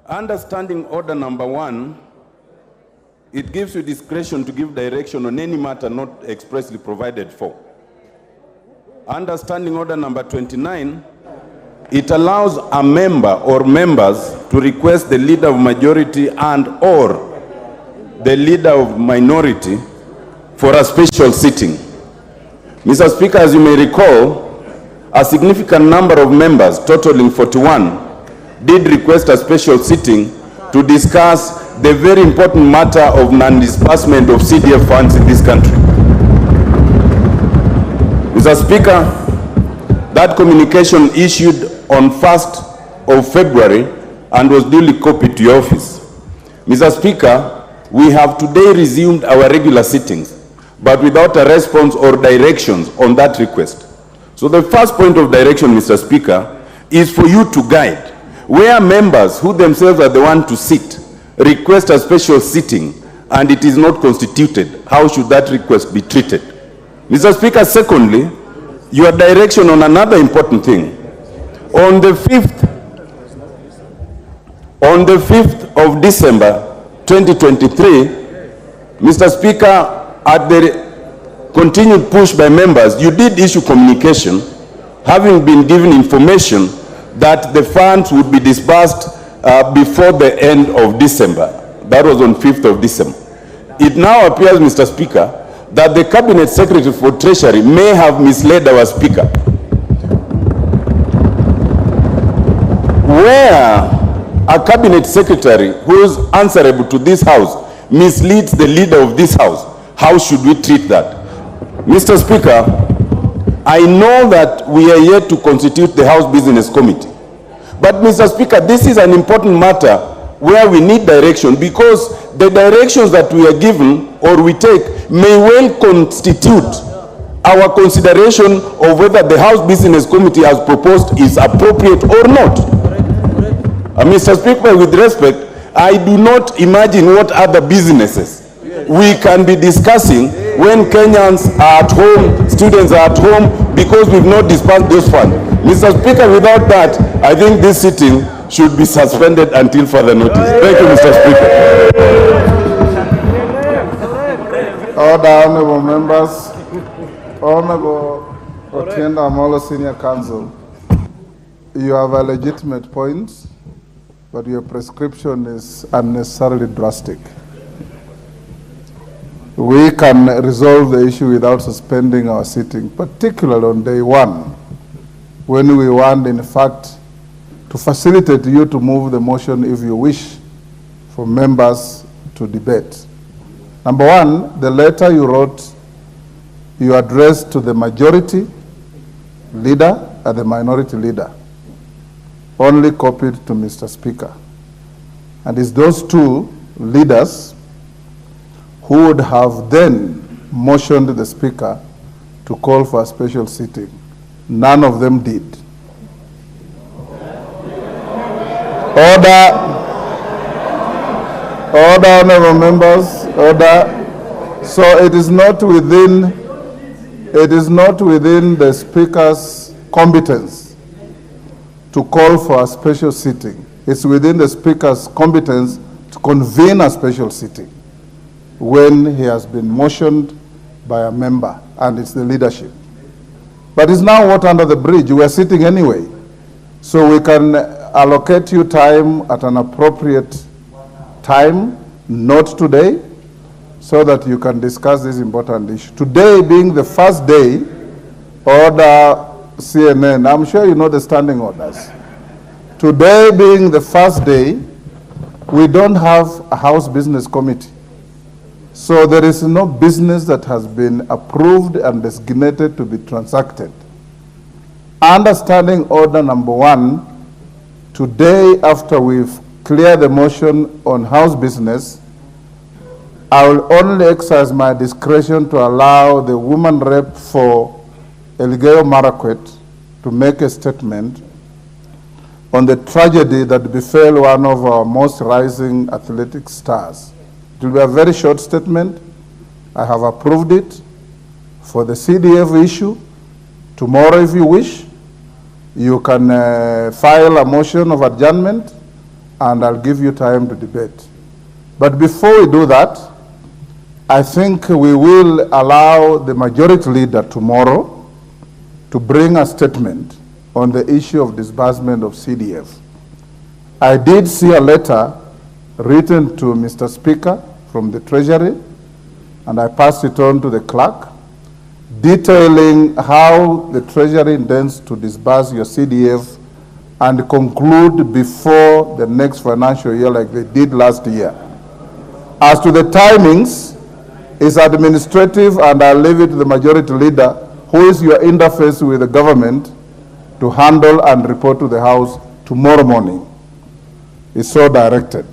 Understanding order number 1, it gives you discretion to give direction on any matter not expressly provided for. Understanding order number 29, it allows a member or members to request the leader of majority and or the leader of minority for a special sitting. Mr. Speaker, as you may recall, a significant number of members, totaling 41, did request a special sitting to discuss the very important matter of non-disbursement of CDF funds in this country. Mr. Speaker, that communication issued on 1st of February and was duly copied to your office. Mr. Speaker, we have today resumed our regular sittings, but without a response or directions on that request. So the first point of direction, Mr. Speaker, is for you to guide where members who themselves are the one to sit request a special sitting and it is not constituted, how should that request be treated? Mr. Speaker, secondly, your direction on another important thing. On the 5th of December 2023, Mr. Speaker, at the continued push by members, you did issue communication, having been given information that the funds would be disbursed before the end of December. That was on 5th of December. It now appears, Mr. Speaker, that the Cabinet Secretary for Treasury may have misled our Speaker. Where a Cabinet Secretary who is answerable to this House misleads the leader of this House, how should we treat that? Mr. Speaker, I know that we are yet to constitute the House Business Committee. But Mr. Speaker, this is an important matter where we need direction, because the directions that we are given or we take may well constitute our consideration of whether the House Business Committee as proposed is appropriate or not. Mr. Speaker, with respect, I do not imagine what other businesses we can be discussing when Kenyans are at home, students are at home, because we've not disbursed those funds. Mr. Speaker, without that, I think this sitting should be suspended until further notice. Thank you, Mr. Speaker. Order, honorable members. Honorable Otiende, Amollo, Senior Counsel. You have a legitimate point, but your prescription is unnecessarily drastic. We can resolve the issue without suspending our sitting, particularly on day 1, when we want, in fact, to facilitate you to move the motion, if you wish, for members to debate. Number 1, the letter you wrote, you addressed to the majority leader and the minority leader, only copied to Mr. Speaker. And it's those two leaders who would have then motioned the Speaker to call for a special sitting. None of them did. Order, honorable members, order. So it is not within the Speaker's competence to call for a special sitting. It's within the Speaker's competence to convene a special sitting when he has been motioned by a member, and it's the leadership. But it's now water under the bridge. We are sitting anyway. So we can allocate you time at an appropriate time, not today, so that you can discuss this important issue. Today being the first day, order CNN, I'm sure you know the standing orders. Today being the first day, we don't have a House Business Committee. So there is no business that has been approved and designated to be transacted. Understanding order number 1, today after we've cleared the motion on House business, I will only exercise my discretion to allow the woman rep for Elgeyo Marakwet to make a statement on the tragedy that befell one of our most rising athletic stars. It will be a very short statement. I have approved it for the CDF issue. Tomorrow, if you wish, you can file a motion of adjournment and I'll give you time to debate. But before we do that, I think we will allow the majority leader tomorrow to bring a statement on the issue of disbursement of CDF. I did see a letter written to Mr. Speaker from the Treasury, and I passed it on to the clerk, detailing how the Treasury intends to disburse your CDF and conclude before the next financial year like they did last year. As to the timings, it's administrative, and I'll leave it to the majority leader, who is your interface with the government, to handle and report to the House tomorrow morning. It's so directed.